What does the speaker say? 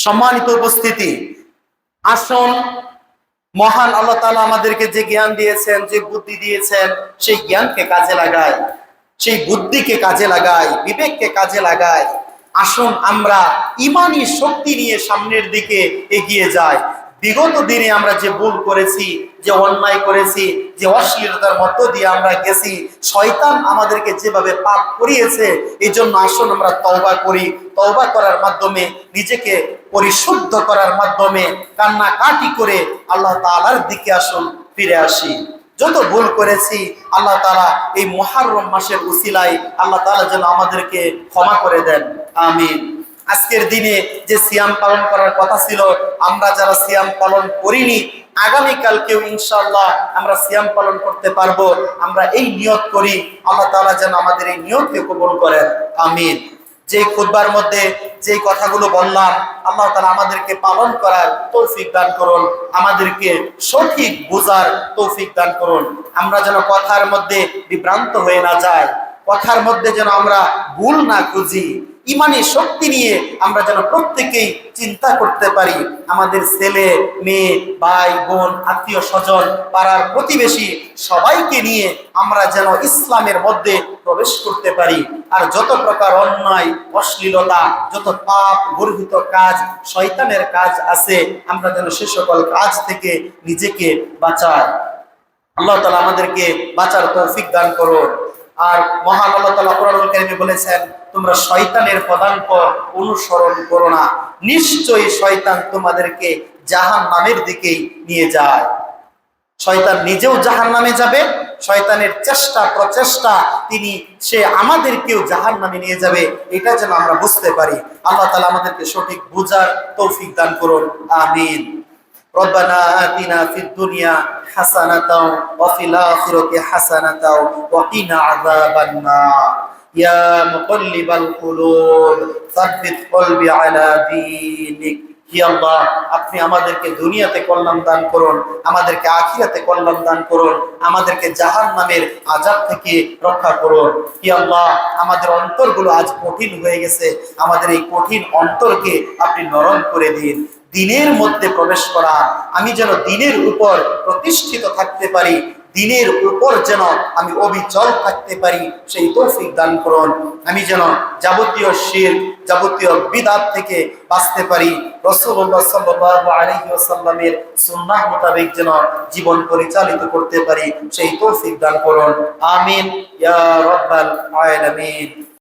সম্মানিত উপস্থিতি, আসুন মহান আল্লাহ তাআলা আমাদেরকে যে জ্ঞান দিয়েছেন, যে বুদ্ধি দিয়েছেন, সেই জ্ঞানকে কাজে লাগাই, সেই বুদ্ধিকে কাজে লাগাই, বিবেককে কাজে লাগাই। আসুন আমরা ইমানি শক্তি নিয়ে সামনের দিকে এগিয়ে যাই। বিগত দিনে আমরা যে ভুল করেছি, যে অন্যায় করেছি, যে অশ্লীলতার মধ্য দিয়ে আমরা গেছি, শয়তান আমাদেরকে যেভাবে পাপ করিয়েছে, এই জন্য আসুন আমরা তওবা করি। তওবা করার মাধ্যমে, নিজেকে পরিশুদ্ধ করার মাধ্যমে, কান্নাকাটি করে আল্লাহ তাআলার দিকে আসুন ফিরে আসি। যত ভুল করেছি আল্লাহ তাআলা এই মুহররম মাসের উসিলায় আল্লাহ তাআলা যেন আমাদেরকে ক্ষমা করে দেন, আমিন। আজকের দিনে যে সিয়াম পালন করার কথা ছিল, আমরা যারা সিয়াম পালন করিনি, আগামীকালকেও ইনশাআল্লাহ আমরা সিয়াম পালন করতে পারবো। আমরা এই নিয়ত করি, আল্লাহ তাআলা যেন আমাদের এই নিয়তকে কবুল করেন, আমিন। যে খুতবার মধ্যে যে কথাগুলো বললাম, আল্লাহ তাআলা আমাদেরকে পালন করার তৌফিক দান করুন, আমাদেরকে সঠিক বোঝার তৌফিক দান করুন। আমরা যেন কথার মধ্যে বিভ্রান্ত হয়ে না যাই, কথার মধ্যে যেন আমরা ভুল না খুঁজি। ইমানি শক্তি নিয়ে আমরা যেন প্রত্যেকেই চিন্তা করতে পারি, আমাদের ছেলে মেয়ে, ভাই বোন, আত্মীয় স্বজন, পাড়ার প্রতিবেশী সবাইকে নিয়ে আমরা যেন ইসলামের মধ্যে প্রবেশ করতে পারি। আর যত প্রকার অন্যায়, অশ্লীলতা, যত পাপ গর্হিত কাজ, শয়তানের কাজ আছে, আমরা যেন সে সকল কাজ থেকে নিজেকে বাঁচাই। আল্লাহ তাআলা আমাদেরকে বাঁচার তৌফিক দান করুন। আর মহান আল্লাহ তাআলা কোরআনুল কারীমে বলেছেন, তোমরা শয়তানের পদাঙ্ক অনুসরণ করো না, নিশ্চয়ই শয়তান তোমাদেরকে জাহান্নামের দিকেই নিয়ে যায়। শয়তান নিজেও জাহান্নামে যাবে, শয়তানের চেষ্টা প্রচেষ্টা সে আমাদেরকেও জাহান্নামে নিয়ে যাবে, এটা যেন আমরা বুঝতে পারি। আল্লাহ তাআলা আমাদেরকে সঠিক বুঝার তৌফিক দান করুন, আমিন। রব্বানা আতিনা ফিদ দুনিয়া হাসানাতাও ওয়া ফিল আখিরাতি হাসানাতাও ওয়া কিনা আযাবান নার। ইয়া মুকাল্লিবাল কুলুব সাব্বিত কলবি আলা দীনিক। হে আল্লাহ, আপনি আমাদেরকে দুনিয়াতে কল্যাণ দান করুন, আমাদেরকে আখিরাতে কল্যাণ দান করুন, আমাদেরকে জাহান্নামের আযাব থেকে রক্ষা করুন। হে আল্লাহ, আমাদের অন্তরগুলো আজ কঠিন হয়ে গেছে, আমাদের এই কঠিন অন্তরকে আপনি নরম করে দিন, দ্বীনের মধ্যে প্রবেশ করা, আমি যেন দ্বীনের উপর প্রতিষ্ঠিত থাকতে পারি, দ্বীনের উপর যেন আমি অবিচল থাকতে পারি, সেই তৌফিক দান করুন। আমি যেন যাবতীয় শিরক, যাবতীয় বিদআত থেকে বাঁচতে পারি, রাসূলুল্লাহ সাল্লাল্লাহু আলাইহি ওয়াসাল্লামের সুন্নাহ মোতাবেক যেন জীবন পরিচালিত করতে পারি, সেই তৌফিক দান করুন, আমিন ইয়া রাব্বাল আলামিন।